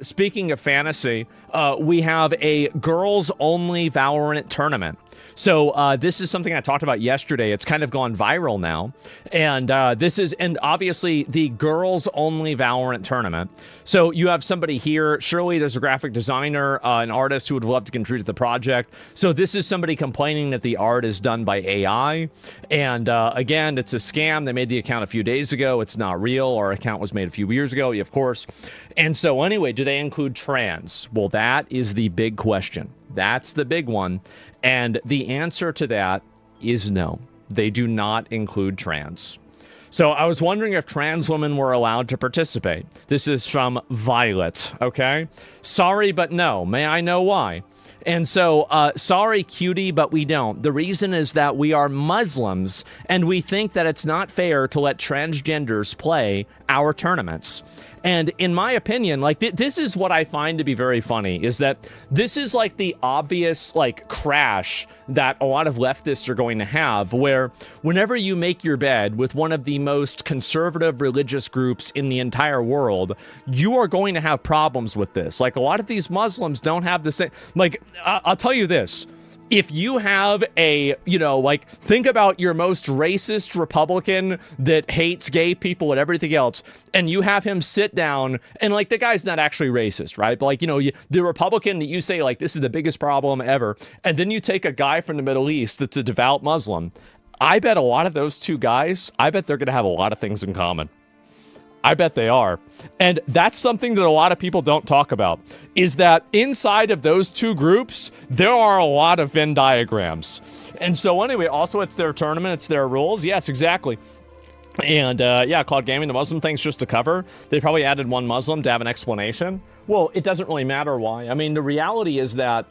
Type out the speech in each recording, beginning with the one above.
speaking of fantasy, we have a girls-only Valorant tournament. So this is something I talked about yesterday. It's kind of gone viral now. And and obviously the girls only Valorant tournament. So you have somebody here. Surely there's a graphic designer, an artist who would love to contribute to the project. So this is somebody complaining that the art is done by AI. And again, it's a scam. They made the account a few days ago. It's not real. Our account was made a few years ago, of course. And so anyway, do they include trans? Well, that is the big question. That's the big one. And the answer to that is no. They do not include trans. So I was wondering if trans women were allowed to participate. This is from Violet, okay? Sorry, but no. May I know why? And so, sorry, cutie, but we don't. The reason is that we are Muslims, and we think that it's not fair to let transgenders play our tournaments. And in my opinion, like, this is what I find to be very funny, is that this is like the obvious, like, crash that a lot of leftists are going to have, where whenever you make your bed with one of the most conservative religious groups in the entire world, you are going to have problems with this. Like, a lot of these Muslims don't have the same, like, I'll tell you this. If you have a, like, think about your most racist Republican that hates gay people and everything else, and you have him sit down, and, like, the guy's not actually racist, right? But, like, the Republican that you say, like, this is the biggest problem ever, and then you take a guy from the Middle East that's a devout Muslim, I bet a lot of those two guys, I bet they're going to have a lot of things in common. I bet they are. And that's something that a lot of people don't talk about, is that inside of those two groups, there are a lot of Venn diagrams. And so anyway, also it's their tournament, it's their rules. Yes, exactly. And yeah, Cloud Gaming, the Muslim thing's just a cover. They probably added one Muslim to have an explanation. Well, it doesn't really matter why. I mean, the reality is that,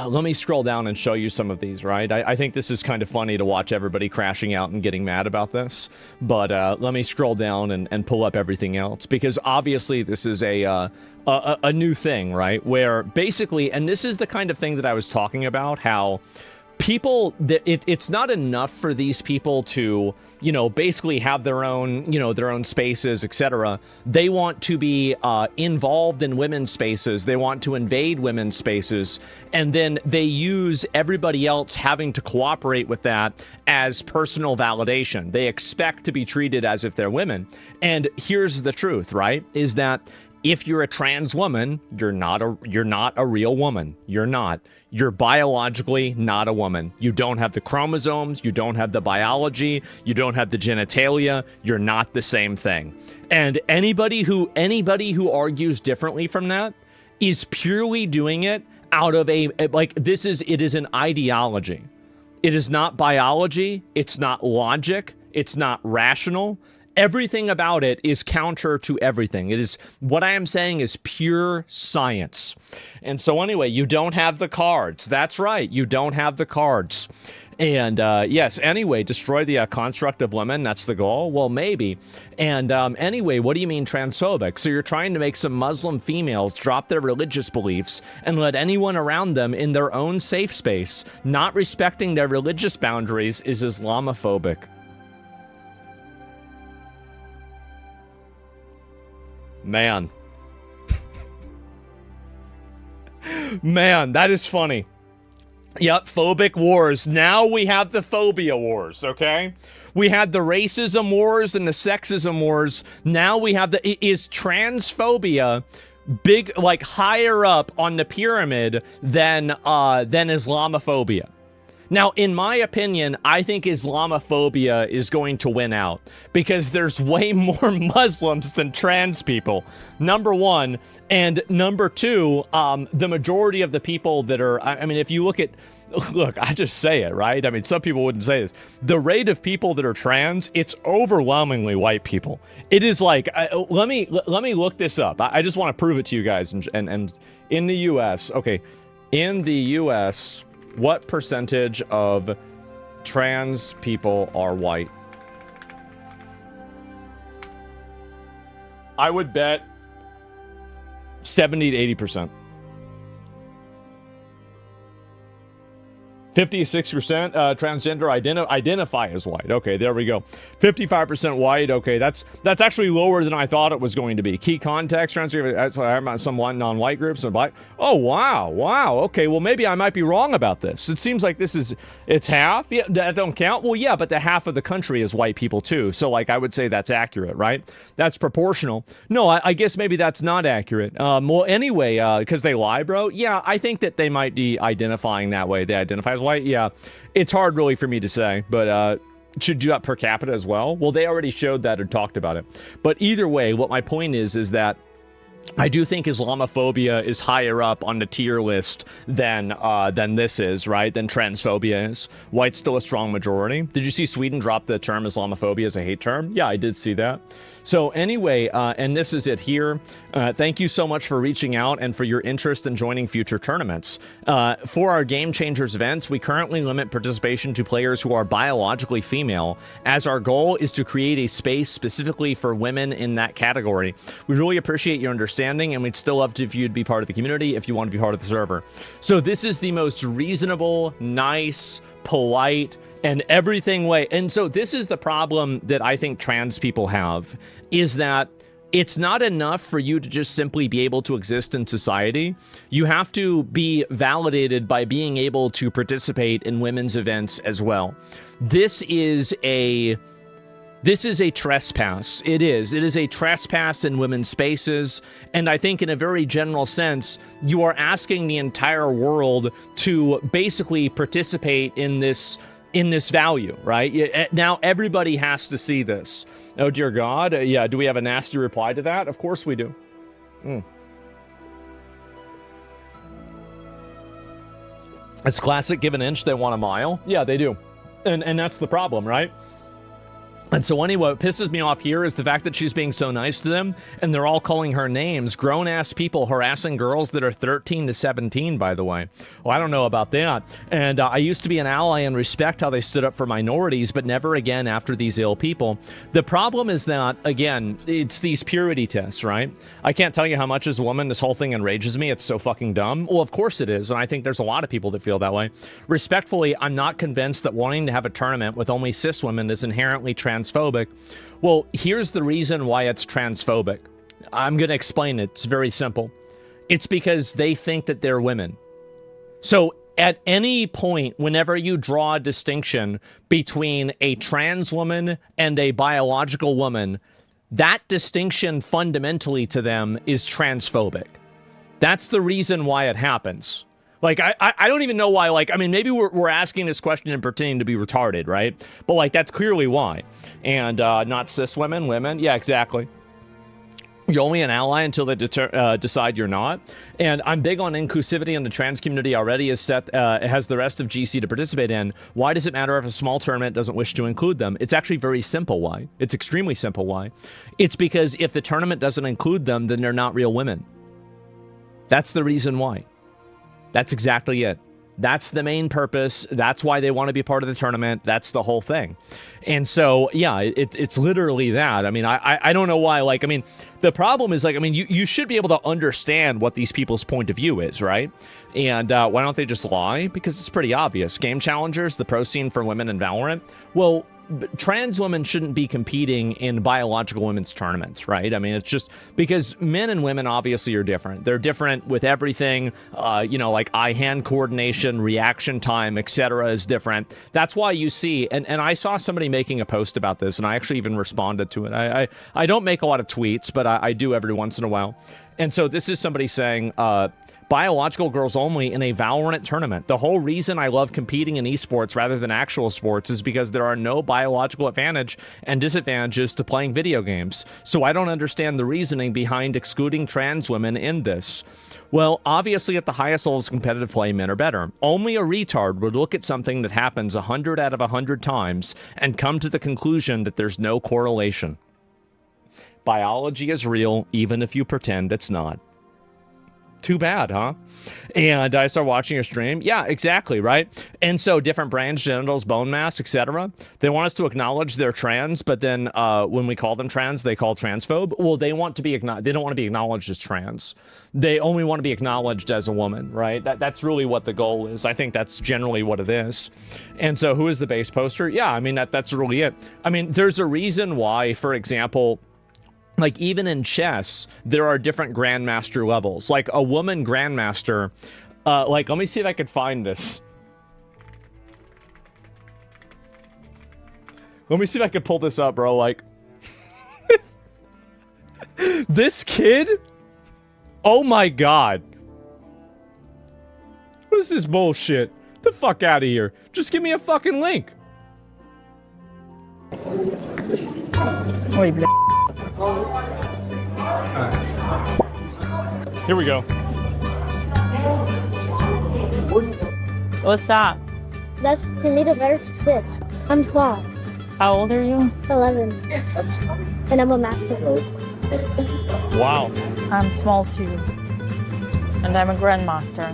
let me scroll down and show you some of these, right? I think this is kind of funny to watch everybody crashing out and getting mad about this. But let me scroll down and pull up everything else. Because obviously this is a new thing, right? Where basically, and this is the kind of thing that I was talking about, how people, it's not enough for these people to, basically have their own, their own spaces, etc. They want to be involved in women's spaces. They want to invade women's spaces. And then they use everybody else having to cooperate with that as personal validation. They expect to be treated as if they're women. And here's the truth, right? Is that if you're a trans woman, you're not a real woman. You're not. You're biologically not a woman. You don't have the chromosomes, you don't have the biology, you don't have the genitalia, you're not the same thing. And anybody who argues differently from that is purely doing it out of it is an ideology. It is not biology, it's not logic, it's not rational. Everything about it is counter to everything. It is, what I am saying is pure science. And so anyway, you don't have the cards. That's right, you don't have the cards. And yes, anyway, destroy the construct of women, that's the goal? Well, maybe. And anyway, what do you mean transphobic? So you're trying to make some Muslim females drop their religious beliefs and let anyone around them in their own safe space. Not respecting their religious boundaries is Islamophobic. Man. Man, that is funny. Yep, phobic wars. Now we have the phobia wars, okay? We had the racism wars and the sexism wars. Now we have is transphobia big, like, higher up on the pyramid than Islamophobia? Now, in my opinion, I think Islamophobia is going to win out because there's way more Muslims than trans people, number one. And number two, the majority of the people that are, I mean, if you look, I just say it, right? I mean, some people wouldn't say this. The rate of people that are trans, it's overwhelmingly white people. It is like, let me look this up. I just want to prove it to you guys. And in the U.S., okay, in the U.S., what percentage of trans people are white? I would bet 70 to 80%. 56% transgender identify as white. Okay, there we go. 55% white. Okay, that's actually lower than I thought it was going to be. Key context transgender. Some non-white groups and black. Oh wow. Okay, well maybe I might be wrong about this. It seems like it's half. Yeah, that don't count. Well, yeah, but the half of the country is white people too. So like I would say that's accurate, right? That's proportional. No, I guess maybe that's not accurate. Well, anyway, because they lie, bro. Yeah, I think that they might be identifying that way. They identify as white. Yeah, it's hard really for me to say, but should do that per capita as well. Well, they already showed that or talked about it. But either way, what my point is that I do think Islamophobia is higher up on the tier list than this is, right? Than transphobia is. White's still a strong majority. Did you see Sweden drop the term Islamophobia as a hate term? Yeah, I did see that. So anyway, and this is it here. Thank you so much for reaching out and for your interest in joining future tournaments. For our Game Changers events, we currently limit participation to players who are biologically female, as our goal is to create a space specifically for women in that category. We really appreciate your understanding, and we'd still love to if you'd be part of the community if you want to be part of the server. So this is the most reasonable, nice, polite, and everything way. And so this is the problem that I think trans people have, is that it's not enough for you to just simply be able to exist in society. You have to be validated by being able to participate in women's events as well. This is a trespass. It is a trespass in women's spaces. And I think in a very general sense, you are asking the entire world to basically participate in this value, right? Now everybody has to see this. Oh, dear God. Yeah, do we have a nasty reply to that? Of course we do. It's classic, give an inch, they want a mile. Yeah, they do. And that's the problem, right? And so anyway, what pisses me off here is the fact that she's being so nice to them, and they're all calling her names. Grown-ass people harassing girls that are 13 to 17, by the way. Well, I don't know about that. And I used to be an ally and respect how they stood up for minorities, but never again after these ill people. The problem is that, again, it's these purity tests, right? I can't tell you how much as a woman this whole thing enrages me. It's so fucking dumb. Well, of course it is, and I think there's a lot of people that feel that way. Respectfully, I'm not convinced that wanting to have a tournament with only cis women is inherently transphobic. Well, here's the reason why it's transphobic. I'm going to explain it. It's very simple. It's because they think that they're women. So at any point, whenever you draw a distinction between a trans woman and a biological woman, that distinction fundamentally to them is transphobic. That's the reason why it happens. Like, I don't even know why, like, I mean, maybe we're asking this question and pretending to be retarded, right? But, like, that's clearly why. And not cis women. Yeah, exactly. You're only an ally until they decide you're not. And I'm big on inclusivity, and the trans community already is set, has the rest of GC to participate in. Why does it matter if a small tournament doesn't wish to include them? It's actually very simple why. It's extremely simple why. It's because if the tournament doesn't include them, then they're not real women. That's the reason why. That's exactly it. That's the main purpose. That's why they want to be part of the tournament. That's the whole thing. And so, yeah, it's literally that. I mean, I don't know why. Like, I mean, the problem is, like, I mean, you should be able to understand what these people's point of view is, right? And why don't they just lie? Because it's pretty obvious. Game Challengers, the pro scene for women in Valorant. Well, trans women shouldn't be competing in biological women's tournaments, right? I mean, it's just because men and women obviously are different. They're different with everything, you know, like eye-hand coordination, reaction time, etc. is different. That's why you see, and I saw somebody making a post about this, and I actually even responded to it. I don't make a lot of tweets, but I do every once in a while. And so this is somebody saying, biological girls only in a Valorant tournament. The whole reason I love competing in esports rather than actual sports is because there are no biological advantage and disadvantages to playing video games. So I don't understand the reasoning behind excluding trans women in this. Well, obviously at the highest levels of competitive play, men are better. Only a retard would look at something that happens 100 out of 100 times and come to the conclusion that there's no correlation. Biology is real, even if you pretend it's not. Too bad, huh? And I started watching her stream. Yeah, exactly, right? And so different brains, genitals, bone mass, etc. They want us to acknowledge they're trans, but then when we call them trans, they call transphobe. Well, they want to be they don't want to be acknowledged as trans. They only want to be acknowledged as a woman, right? That's really what the goal is. I think that's generally what it is. And so who is the base poster? Yeah, I mean, that's really it. I mean, there's a reason why, for example, like even in chess, there are different grandmaster levels. Like a woman grandmaster, like, let me see if I could find this. Let me see if I could pull this up, bro. Like, this kid? Oh my God. What is this bullshit? The fuck out of here. Just give me a fucking link. Here we go. What's that? That's for me to better sit. I'm small. How old are you? 11. And I'm a master. Wow. I'm small too. And I'm a grandmaster.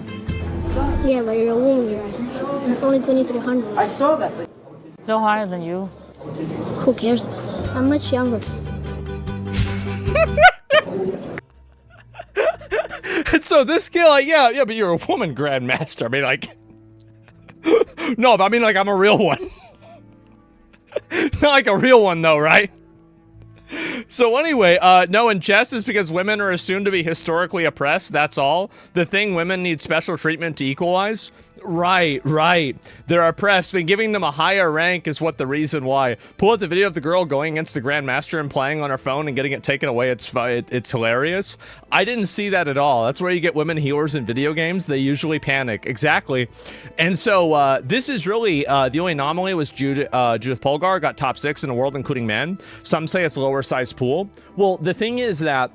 Yeah, but you're a woman, right? It's only 2,300. I saw that. Still higher than you. Who cares? I'm much younger. And so this kid, like, yeah, but you're a woman grandmaster. I mean, like, no, but I mean, like, I'm a real one. Not like a real one, though, right? So anyway, no, in chess is because women are assumed to be historically oppressed. That's all. The thing women need special treatment to equalize. Right. They're oppressed, and giving them a higher rank is what the reason why. Pull up the video of the girl going against the grandmaster and playing on her phone and getting it taken away. It's hilarious. I didn't see that at all. That's where you get women healers in video games. They usually panic. Exactly. And so this is really the only anomaly was Judith Polgar got top 6 in the world, including men. Some say it's a lower size pool. Well, the thing is that,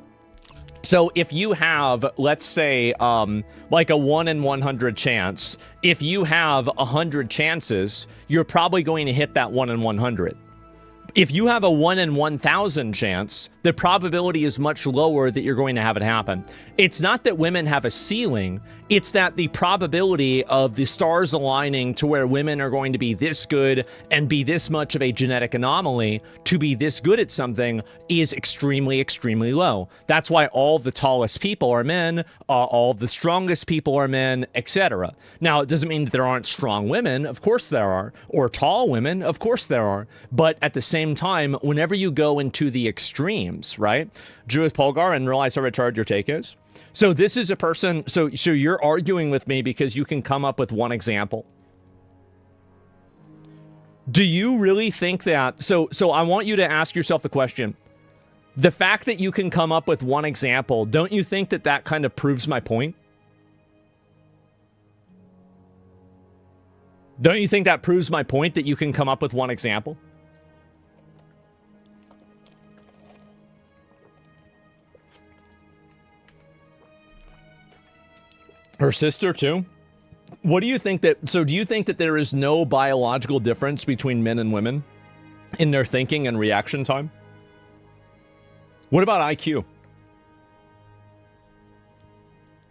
so if you have, let's say, like a 1 in 100 chance, if you have 100 chances, you're probably going to hit that 1 in 100. If you have a 1 in 1,000 chance, the probability is much lower that you're going to have it happen. It's not that women have a ceiling, it's that the probability of the stars aligning to where women are going to be this good and be this much of a genetic anomaly to be this good at something is extremely, extremely low. That's why all the tallest people are men, all the strongest people are men, etc. Now, it doesn't mean that there aren't strong women. Of course there are. Or tall women. Of course there are. But at the same time, whenever you go into the extremes, right? Judith Polgar, and realize how retarded your take is. So this is a person, so you're arguing with me because you can come up with one example. Do you really think that, so I want you to ask yourself the question, the fact that you can come up with one example, don't you think that that kind of proves my point? Don't you think that proves my point that you can come up with one example? Her sister, too? What do you think that... So do you think that there is no biological difference between men and women in their thinking and reaction time? What about IQ?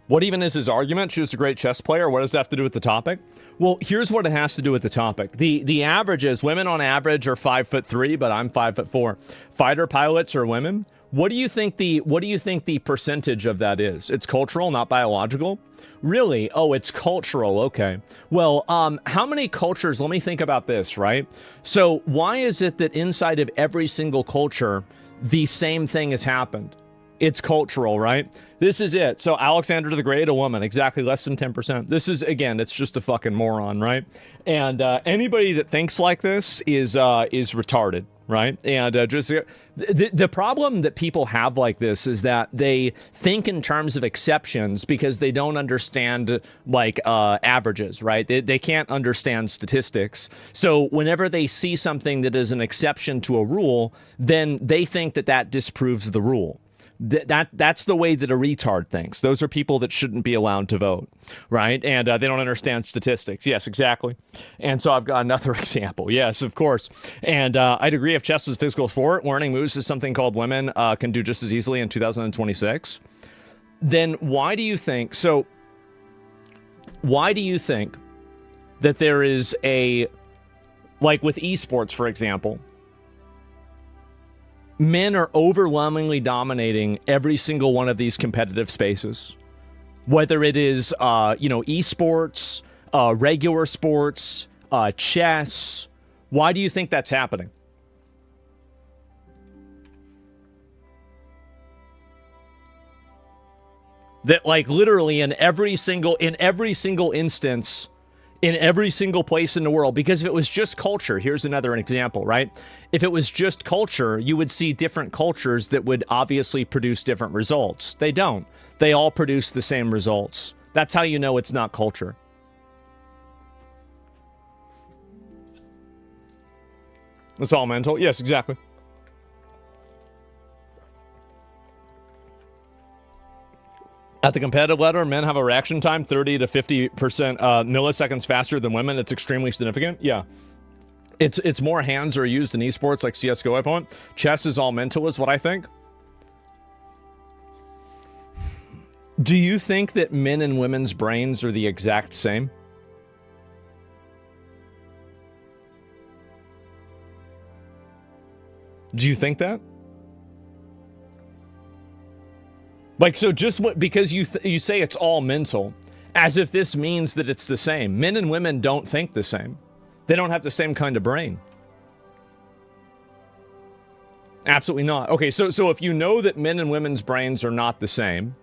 What even is his argument? She was a great chess player. What does that have to do with the topic? Well, here's what it has to do with the topic. The average is women on average are 5'3", but I'm 5'4". Fighter pilots are women. What do you think the percentage of that is? It's cultural, not biological? Really? Oh, it's cultural. Okay. Well, how many cultures? Let me think about this, right? So why is it that inside of every single culture, the same thing has happened? It's cultural, right? This is it. So Alexander the Great, a woman, exactly less than 10%. This is, again, it's just a fucking moron, right? And anybody that thinks like this is retarded, right? And just the problem that people have like this is that they think in terms of exceptions because they don't understand like averages, right? They can't understand statistics. So whenever they see something that is an exception to a rule, then they think that that disproves the rule. That's the way that a retard thinks. Those are people that shouldn't be allowed to vote, right? And they don't understand statistics. Yes, exactly. And so I've got another example. Yes, of course. And I'd agree if chess was a physical sport, learning moves is something called women can do just as easily in 2026. then why do you think, so why do you think that there is a, like with esports, for example, men are overwhelmingly dominating every single one of these competitive spaces? Whether it is, esports, regular sports, chess. Why do you think that's happening? That, like, literally in every single instance, in every single place in the world, because if it was just culture, here's another example, right? If it was just culture, you would see different cultures that would obviously produce different results. They don't. They all produce the same results. That's how you know it's not culture. It's all mental. Yes, exactly. At the competitive level, men have a reaction time 30 to 50% milliseconds faster than women. It's extremely significant. Yeah. It's more hands are used in esports like CSGO, I point. Chess is all mental is what I think. Do you think that men and women's brains are the exact same? Do you think that? Like, so just because you say it's all mental, as if this means that it's the same. Men and women don't think the same. They don't have the same kind of brain. Absolutely not. Okay, so if you know that men and women's brains are not the same,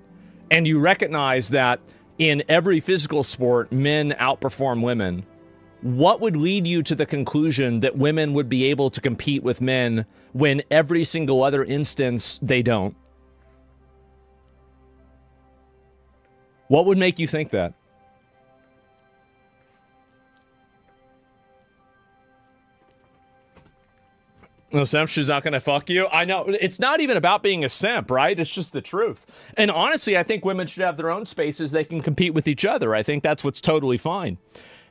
and you recognize that in every physical sport, men outperform women, what would lead you to the conclusion that women would be able to compete with men when every single other instance they don't? What would make you think that? No, simp, she's not going to fuck you. I know. It's not even about being a simp, right? It's just the truth. And honestly, I think women should have their own spaces. They can compete with each other. I think that's what's totally fine.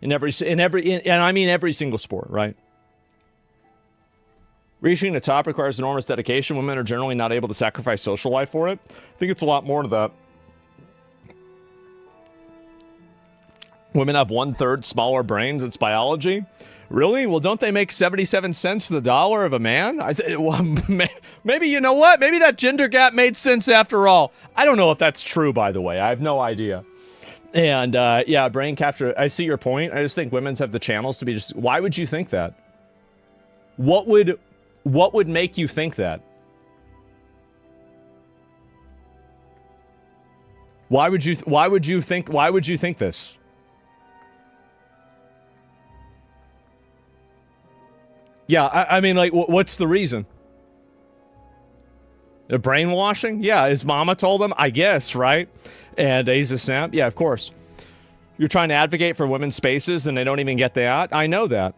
And I mean every single sport, right? Reaching the top requires enormous dedication. Women are generally not able to sacrifice social life for it. I think it's a lot more to that. Women have 1/3 smaller brains. It's biology. Really? Well, don't they make 77 cents to the dollar of a man? Maybe, you know what? Maybe that gender gap made sense after all. I don't know if that's true, by the way. I have no idea. And, yeah, brain capture. I see your point. I just think women's have the channels to be just... Why would you think that? What would make you think that? Why would you think this? Yeah, I mean, like, what's the reason? The brainwashing? Yeah, his mama told him, I guess, right? And he's a simp? Yeah, of course. You're trying to advocate for women's spaces and they don't even get that? I know that.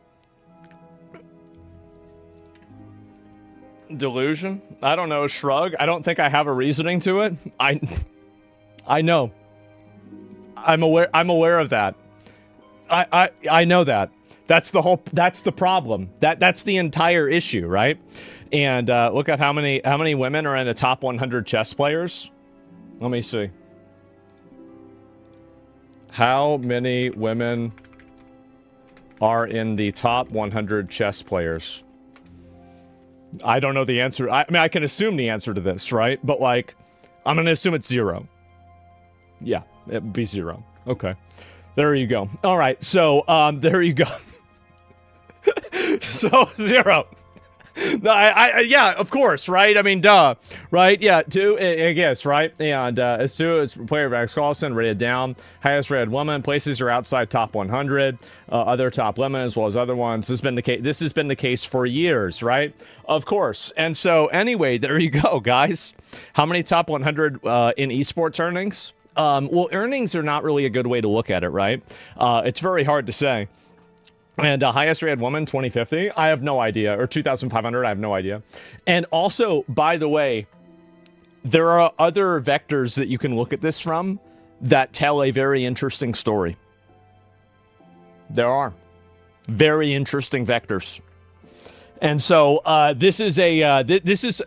Delusion? I don't know, shrug. I don't think I have a reasoning to it. I know. I'm aware of that. I know that. That's the problem. That's the entire issue, right? And look at how many women are in the top 100 chess players. Let me see. How many women are in the top 100 chess players? I don't know the answer. I mean, I can assume the answer to this, right? But, like, I'm going to assume it's 0. Yeah, it would be 0. Okay. There you go. All right, so, there you go. So, 0. No, yeah, of course, right? I mean, duh, right? Yeah, 2, I guess, right? And as 2 is player Max Carlson, rated down. Highest rated woman, places are outside top 100. Other top women as well as other ones. This has been the case for years, right? Of course. And so, anyway, there you go, guys. How many top 100 in esports earnings? Well, earnings are not really a good way to look at it, right? It's very hard to say. And highest rated woman, 2050. I have no idea. Or 2,500. I have no idea. And also, by the way, there are other vectors that you can look at this from that tell a very interesting story. There are very interesting vectors. And so this is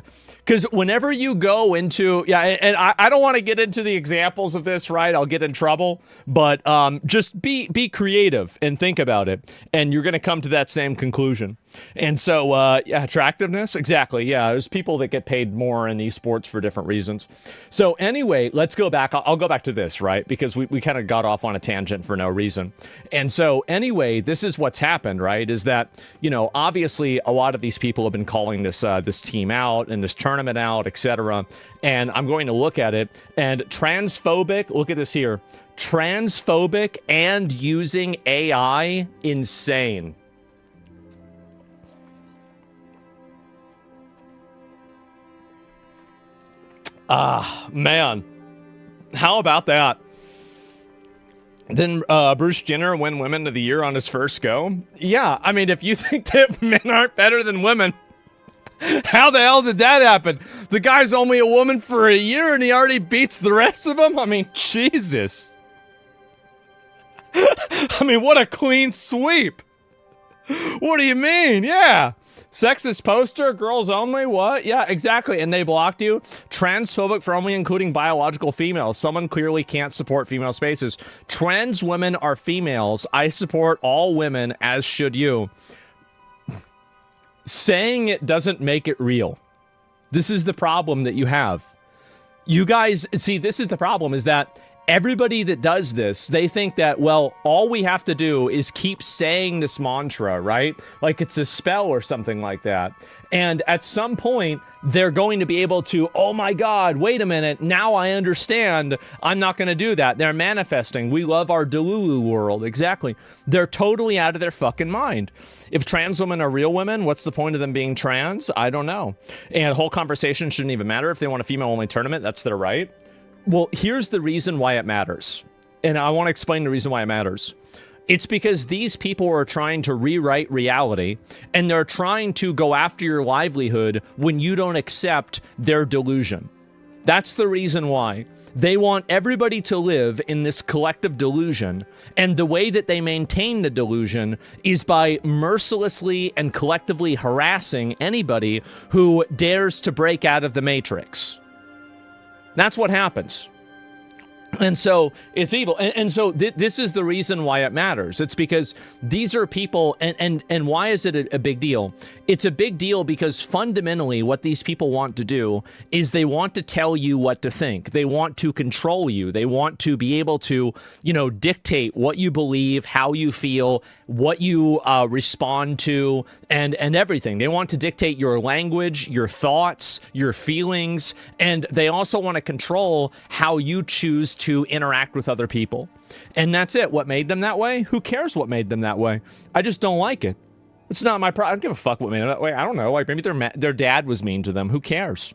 Because whenever you go into, and I don't want to get into the examples of this, right? I'll get in trouble, but just be creative and think about it, and you're going to come to that same conclusion. And so, attractiveness, exactly. Yeah, there's people that get paid more in esports for different reasons. So anyway, let's go back. I'll go back to this, right? Because we kind of got off on a tangent for no reason. And so anyway, this is what's happened, right? Is that, obviously a lot of these people have been calling this team out and this tournament out, etc. And I'm going to look at it, and transphobic, look at this here. Transphobic and using AI, insane. Man, how about that? Didn't Bruce Jenner win Women of the Year on his first go? Yeah, I mean, if you think that men aren't better than women, how the hell did that happen? The guy's only a woman for a year and he already beats the rest of them? I mean, Jesus. I mean, what a clean sweep. What do you mean? Yeah. Sexist poster, girls only, what? Yeah, exactly, and they blocked you. Transphobic for only including biological females. Someone clearly can't support female spaces. Trans women are females. I support all women, as should you. Saying it doesn't make it real. This is the problem that you have. You guys, see, this is the problem, is that everybody that does this, they think that, well, all we have to do is keep saying this mantra, right? Like it's a spell or something like that. And at some point, they're going to be able to, oh my God, wait a minute, now I understand. I'm not going to do that. They're manifesting. We love our Delulu world. Exactly. They're totally out of their fucking mind. If trans women are real women, what's the point of them being trans? I don't know. And the whole conversation shouldn't even matter. If they want a female-only tournament, that's their right. Well, here's the reason why it matters. And I want to explain the reason why it matters. It's because these people are trying to rewrite reality, and they're trying to go after your livelihood when you don't accept their delusion. That's the reason why. They want everybody to live in this collective delusion, and the way that they maintain the delusion is by mercilessly and collectively harassing anybody who dares to break out of the matrix. That's what happens. And so it's evil. And so this is the reason why it matters. It's because these are people, and why is it a big deal? It's a big deal because fundamentally what these people want to do is they want to tell you what to think. They want to control you. They want to be able to, dictate what you believe, how you feel, what you respond to, and everything. They want to dictate your language, your thoughts, your feelings, and they also want to control how you choose to interact with other people. And that's it. What made them that way? Who cares what made them that way? I just don't like it. It's not my problem. I don't give a fuck what made them that way. I don't know. Like maybe their dad was mean to them. Who cares?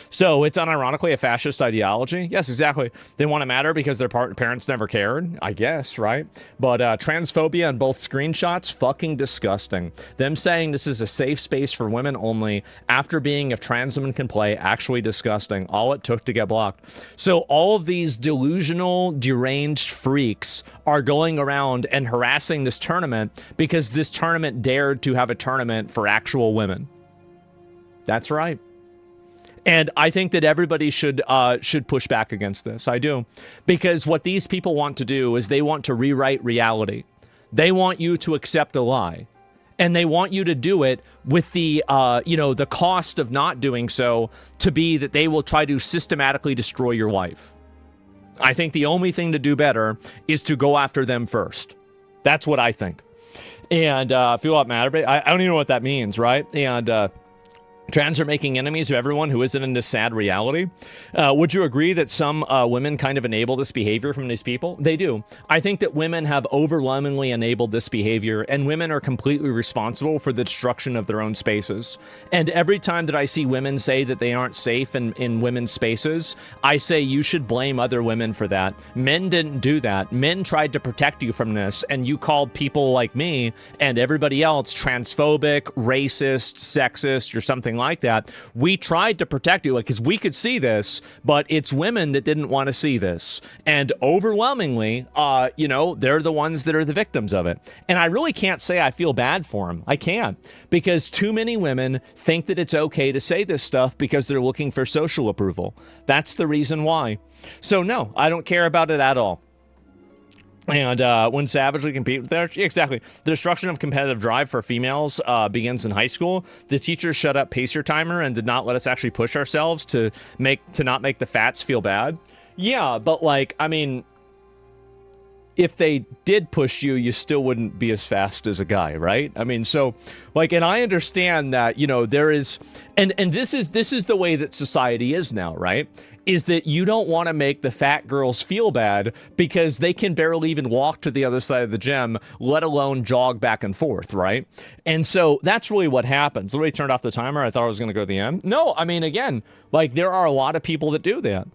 So it's unironically a fascist ideology. Yes, exactly. They want to matter because their parents never cared, I guess, right? But transphobia in both screenshots, fucking disgusting. Them saying this is a safe space for women only after being if trans women can play, actually disgusting. All it took to get blocked. So all of these delusional, deranged freaks are going around and harassing this tournament because this tournament dared to have a tournament for actual women. That's right. And I think that everybody should push back against this. I do. Because what these people want to do is they want to rewrite reality. They want you to accept a lie. And they want you to do it with the, the cost of not doing so to be that they will try to systematically destroy your life. I think the only thing to do better is to go after them first. That's what I think. And feel what matter, but I don't even know what that means, right? And trans are making enemies of everyone who isn't in this sad reality. Would you agree that some women kind of enable this behavior from these people? They do. I think that women have overwhelmingly enabled this behavior, and women are completely responsible for the destruction of their own spaces. And every time that I see women say that they aren't safe in women's spaces, I say you should blame other women for that. Men didn't do that. Men tried to protect you from this, and you called people like me and everybody else transphobic, racist, sexist, or something like that. We tried to protect it because we could see this, but it's women that didn't want to see this. And overwhelmingly, they're the ones that are the victims of it. And I really can't say I feel bad for them. I can't, because too many women think that it's okay to say this stuff because they're looking for social approval. That's the reason why. So no, I don't care about it at all. And when savagely compete with their, exactly, the destruction of competitive drive for females begins in high school. The teachers shut up pacer timer and did not let us actually push ourselves to not make the fats feel bad. Yeah, but like, I mean, if they did push you, you still wouldn't be as fast as a guy, right? I mean, so like, and I understand that, there is, and this is the way that society is now, right? Is that you don't want to make the fat girls feel bad because they can barely even walk to the other side of the gym, let alone jog back and forth, right? And so that's really what happens. Literally turned off the timer. I thought I was going to go to the end. No, I mean, again, like there are a lot of people that do that.